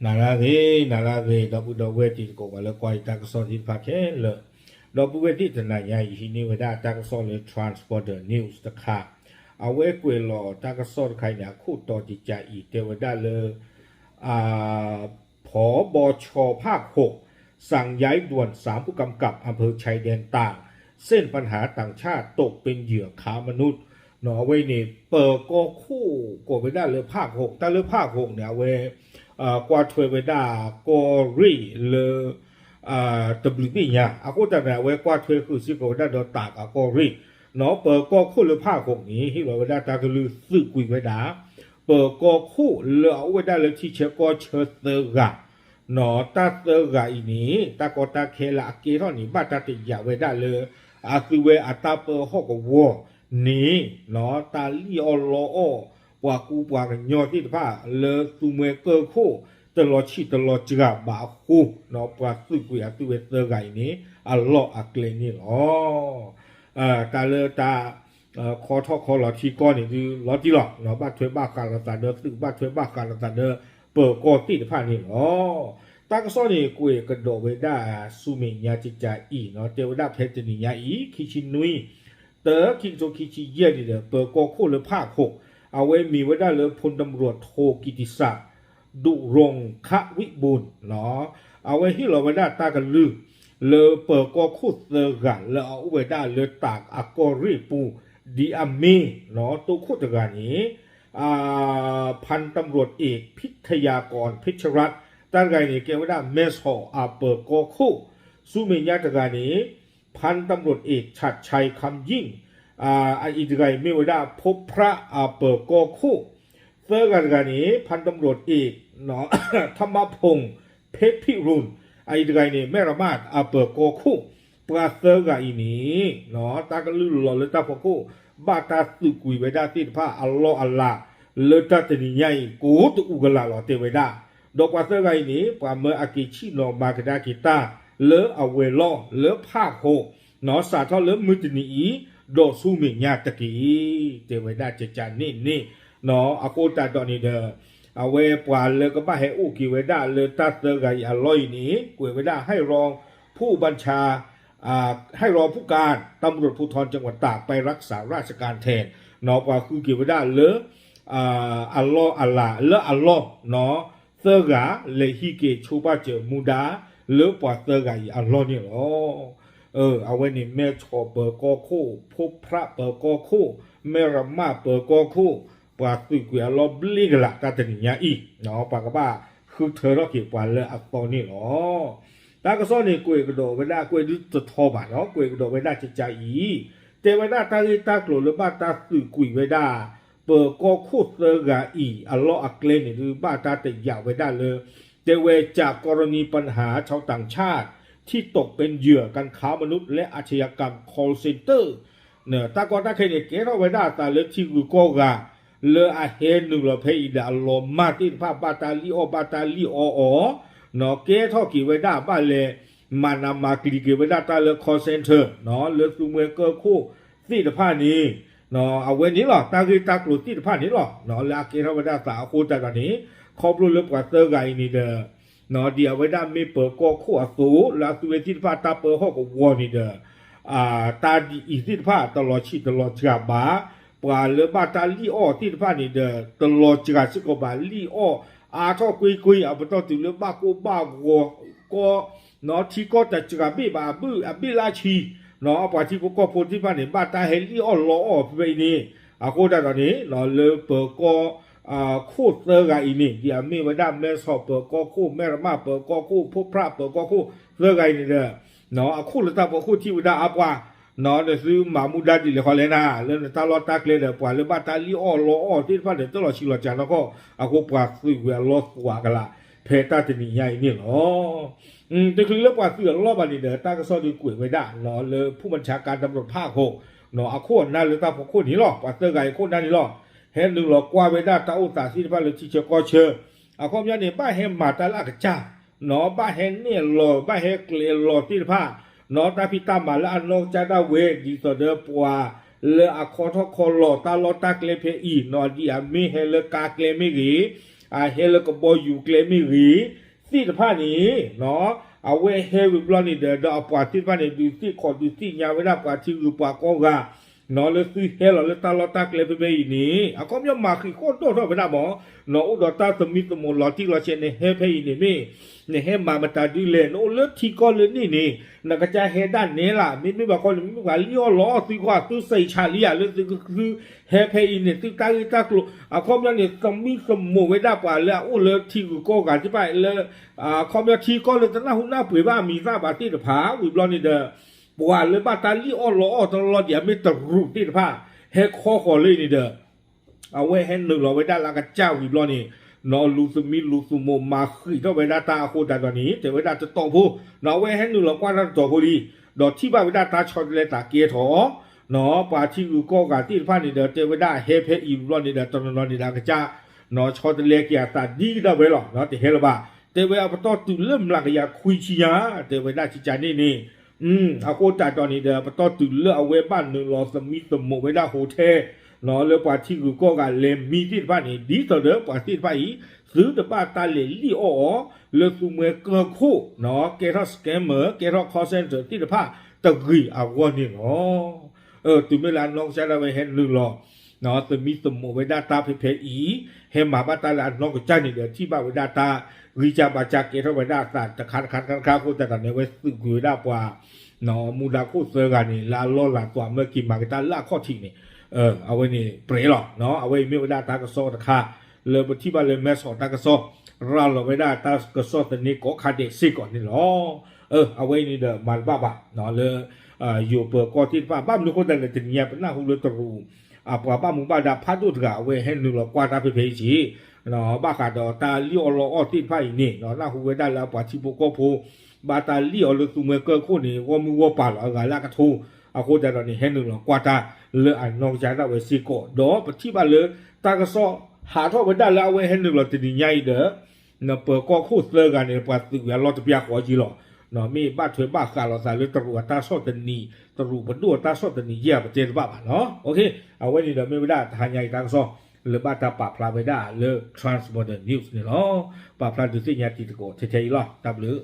นาลาเกดอบุดอเวติโกวาเลกอยตากซอดิพาเคเลดอบุเวติตนายาฮินิเวดาตากซอเลทรานสปอร์เตอร์นิวส์ตะค่ะเอาเวกเวลอตากซอไข่เนี่ยคู่ต่อจิจาอีเตวดาเลอ่าผบชภาค6สั่งย้ายด่วน3ผู้กำกับอำเภอชายแดนต่างเส้นปัญหาต่างชาติตกเป็นเหยื่อค้ามนุษย์หนอไว้นี่เปิดก็คู่กดไปได้เลยภาค6แต่เลยภาค6เนี่ยเวกว่าถวยไปได้ก็รีเลยตบลิบิญาอากูแต่เนี่ยเวกว่าถวยคือสิกว่าได้ดอตากก็รีหนอเปิดก็คู่เลยภาค6นี้ที่เราไปได้ตาก็ลือสึกกุยไปได้เปิดก็คู่เลยเอาไว้ได้เลยที่เชก็เชิดเตอร์กะหนอตาเตอร์กะอีนี้ตาก็ตาเคละเกท่อนี้บ้าตาติยาไว้ได้เลยอาคือเวอาตาเปิดหอกวัวนี่หนอตาลีอลอปวากูปวากันยอที่ผ้าเลสุเมเกอร์คู่ตลอดชีตลอดจิกาบาคู่หนอปวาสุกุยาตุเวเตอร์ไกนี้อัลลอฮ์อักเลนี่หรอตาเลตาคอทอคอหลอที่ก้อนนี่คือหลอที่หรอหนอบ้าช่วยบ้าการละตาเดอซึ่งบ้าช่วยบ้าการละตาเดอเปิดกอตีผ้านี่หรอตากซ้อนี่กุยกระโดดไปได้สุเมียจิจาอีเนาะเทวดาเพชรนิยาอีคิชินุยเตอคิงโซคิชิเย่นี่เด้อเปิดกอคู่เลยภาค6เอาไว้มีไว้ได้เลยพลตำรวจโทกิติศักดิ์ดุรงคะวิบูลเนาะเอาไว้ที่เราไว้ได้ตากันลือเลยเปิดกอคู่เตอกันแล้วเอาไว้ได้เลยตากอากอริปูดีอามีเนาะตัวคู่ตะการนี้พันตำรวจเอกพิทยากรพิชรัตน์ตั้งไงนี่เกี่ยวกับเมสฮอเปิดกอคู่สุเมียตะการนี้พันตำรวจเอกฉัตรชัยคำยิ่งอีกไงไม่ว่าได้พบพระเปิดกอคู่เสื้อกันนี้พันตำรวจเอกเนาะ ธรรมพงษ์เพชรพิรุณอีกไงนี่แม่ระมาดเปิดกอคู่ปราเสื้อกันอีนี้เนาะตากลือหล่อเลยตาพอคู่บ้าตาสึกุยไว้ได้ที่ผ้าอัลลอฮ์อัลลาเลตาติใหญ่กูตุอุกลาหล่อเตไว้ได้ดอกว่าเสื้อกันนี้ปราเมื่ออากิชิโนมาคดากิตาเลอเอาเวลอเลอภาคโหเนาะสาทอเลอมือตินีโดสู้มีญาตะกี้เตไว้ได้จะจานนี่เนาะอากูตาตอนนี้เด้อเอาไว้ปวาเลยก็บ้าให้อุกิไว้ได้เลยตัดเตอร์ไกอร่อยนี้กุยไว้ได้ให้รองผู้บัญชาให้รองผู้การตำรวจภูธรจังหวัดตากไปรักษาราชการแทนเนาะกว่าคือเกี่ยวไว้ได้เลยอัลลอฮ์อัลลาเลออัลลอฮ์เนาะเตอร์กาเลฮิเกชูบาเจมูดาเลอปวาเตอร์ไกอัลลอฮ์นี่หรอเอาไว้นี่แม่ชอเปิดกอคู่พบพระเปิดกอคู่แม่รำมาเปิดกอคู่ปาตุกุยลอบลิกละตาตนิยาอีเนาะปากบ้าคือเธอเราเกี่ยวกับเลยอัตตอนนี้เนาะตากระซ้อนนี่กุยกระโดดไปได้กุยดูจะทอบะเนาะกุยกระโดดไปได้จิตใจอีแต่ไว้ได้ตาลีตากลัวหรือบ้าตาสื่อกุยไว้ได้เปิดกอคู่เซกาอีอัลลอฮ์อักเลนี่หรือบ้าตาแต่ยาวไว้ได้เลยแต่เวจากกรณีปัญหาชาวต่างชาติที่ตกเป็นเหยื่อการค้ามนุษย์และอาชญากรรม call center เนี่ยตากอตาเคเนี่ยเกล้าไว้ได้ตาเลที่กูโกกาเลอาเฮนึงเราเพย์ดาลมมาติภาพบาตาลีโอเนาะเกท่อกี่ไว้ได้บ้านเลยมานามาคลิกไว้ได้ตาเล call center เนาะเลซูเมเกอร์คู่ที่ตะผ้านี้เนาะเอาไว้นี้หรอตาคือตากลุที่ตะผ้านี้หรอเนาะลาเกท่าไว้ได้สาวคู่แต่ตอนนี้ครอบรู้เรื่องกว่าเตอร์ไกนี่เด้อเนาะเดี๋ยวไว้ได้ไม่เปิดกอคู่อสูลาสุเวทิผ้าตาเปิดห้องกับวัวนี่เด้อตาดีอีสิผ้าตลอดชีตลอดจับบาปลาเลบาตาลีอ้อที่ผ้านี่เด้อตลอดจักสิกบาลีอ้อท่อกุยเอาไปต่อถึงเลบ้ากูบ้าวัวก็เนาะที่ก็จะจักบีบาบิลาชีเนาะปาที่ก็พูดที่ผ้านี่บาตาเฮลีอ้อล้อไปนี่โคตรตอนนี้เนาะเลเปิดกอคู่เตอร์ไกนี่เดี๋ยวมีไว้ด้ามแม่สอบเปิดกอคู่แม่ระมาเปิดกอคู่พบพระเปิดกอคู่เตอร์ไกนี่เด้อเนาะคู่ละตาเปิดคู่ที่ไว้ด้าอับว่าเนาะเดี๋ยวซื้อหมามุดาดิเลยขอเลยนะเรื่องตาลอดตาเกลือเดี๋ยวปล่อยเลยบ้าตาลีอ้อล้อที่ฟ้าเดี๋ยวตลอดชิลจานแล้วก็คู่ปลาซื้อเวลาสวากันละเพตาจะนี่ใหญ่นี่เนาะแต่คือเรื่องปลาซื้อรอบอันนี้เด้อตาก็ซ้อนดูกุยไว้ได้เนาะเลยผู้บัญชาการตำรวจภาค6เนาะคู่นั่นเลยตาพวกคู่นี้หรอกปลาเตอร์ไกคู่นั่นนี่หรอกเห็นหนึ่งหลอกกว่าไว้ได้ตาอุตสาห์ที่บ้านเลยที่เชก็เชื่อความยันเนี่ยบ้าเห็นมาตาลากจ้าเนาะบ้าเห็นเนี่ยหล่อบ้าเห็นเกลียหล่อที่ผ้าเนาะตาพิตามาละอันนอกจะได้เวดีต่อเดือปัวเลอคอทอคอหล่อตาลอตาเกลียเพอีเนาะดีอามีเฮเลกาเกลียไม่กี่ เฮลก็บอยู่เกลมิรีสิทผ้านี้เนาะเอาไว้เฮวิบลอนี่เดอปาที่ผ้านี่ดูสิขอดูสิยาเวลาปาที่รูปาก็กะเนาะเลยสิเฮลเลยตาลตาเกลไปไปนี่ก็มีมาคือโคตรโตไปได้หมอเนาะอุดตาสมิตมลอที่เราเชนเฮเพยนี่นี่เนี่ยเฮมามาตาดูเลนโอเลิศที่ก็เลยนี่นักจะเฮด้านนี้ล่ะไม่บอกคนไม่ว่าลี้ล้อสิกว่าตัวใส่ชาลีอ่ะเลยคือเฮเพยนี่ตัวตาตากลัวคอมเนี่ยสมิสมไว้ได้ป่ะแล้วโอเลิศที่ก็กันที่ไปเลยคอมเนี่ยที่ก็เลยตั้งหน้าหุ่นหน้าเปื่อยบ้ามีซาบาที่จะผาวิบลอนี่เด้อบัวเลยบ้าตาลี้ล้อตลอดอย่าไม่ตรุที่จะผาเฮข้อเลยนี่เด้อเอาไว้ให้หนึ่งเราไว้ได้ละกันเจ้าวิบลอนี่นอลูสมิลูสโมมาขึ้นเท่าเวลาตาโคตรตอนนี้แต่เวลาจะต้องพูดนอไว้ให้หนึ่งเรากว่าเราต่อพอดีดอกที่บ้านเวลาตาชอนเลยตาเกียร์ถอนอป่าที่กูก็การที่ผ่านนี่เดี๋ยวเจอเวลาเฮเพอีรอนนี่เดี๋ยวตอนนอนนี่ดากระจ้านอชอนเลยเกียร์ตาดีได้เวลาเนาะแต่เฮลบ้าแต่เวลาพอต่อตุเริ่มหลักอยากคุยชี้ยาแต่เวลาชี้จานี่เอาโคตรตอนนี้เดี๋ยวพอต่อตุเลือกเอาไว้บ้านหนึ่งรอสมิสมเวลาโฮเทลเนาะเลยป่าที่กูก็การเลมมีที่ผ่านนี่ดีต่อเด้อป่าที่ผ่านซื้อแต่ป้าตาเหล่ลี่อ๋อเลือกสุเมเกอร์คู่เนาะเกทอสแกมเมอร์เกทอคอเซนเตอร์ที่จะพาตะกีอาวนี่เนาะตุเมลานน้องใช้เราไปเห็นลึกหรอเนาะแต่มีสมมติไว้ดาตาเพย์อีเฮมาบ้าตาลานน้องก็ใจนี่เดี๋ยวที่บ้าไว้ดาตาวิจาบาจากเกทอไว้ดาตาจะคันข้าวคู่แต่ตอนนี้ไว้ซื้อกุยดาปว่าเนาะมูดาคู่เซอร์กันนี่ลาล้อลาตัวเมื่อกี้มาก็ตาล่าข้อที่นี่เอาไว้นี่เปรย์หรอเนาะเอาไว้มีไว้ดาตากระโซตะคาเลยบที่บ้านเลยแม่สอนตากระโซเราไม่ได้ตากระโซตนี้ก็ขาดเด็กสิก่อนนี่หรอเอาไว้นี่เด้อมันบ้าเนาะเลยอยู่เปิดก็ที่บ้านนึกคนแต่ละทีเนี่ยเป็นหน้าหูเลยตรูบ้านมึงบ้านดาพัดดูดกะเอาไว้ให้นึกเรากว่าตาเพย์จีเนาะบ้าขาดตาเลี้ยวล้อที่ไพ่นี่เนาะหน้าหูไว้ได้แล้วป่าที่พวกก็พูบ้าตาเลี้ยวเลยตัวเมื่อเกิดคนนี้ว่ามือว่าป่าอะไรละกระทูเอาโคแต่ตอนนี้ให้นึกเรากว่าตาเลยอ่านน้องใจเราไว้สิก่อนเนาะปฏิบัติเลยตากระโซหาท่อไปได้แล้วไว้ให้หนึ่งเราจะดีใหญ่เด้อเนาะเปิดก็คู่เสือกันเนี่ยปัดตึกเราจะเปียกหัวจีหรอเนาะมีบ้านถวยบ้านขาเราใส่เลยตรวจตาสอดตันนีตรวจบรรดุตาสอดตันนีเยี่ยมเจนบ้าเนาะโอเคเอาไว้นี่เดี๋ยวไม่ได้ทางใหญ่ทางซอหรือบ้านตาปากพลาไปได้เลย Transborder News เนี่ยเนาะปากพลาดูสิยาติดโกเฉยๆหรอตับหรือ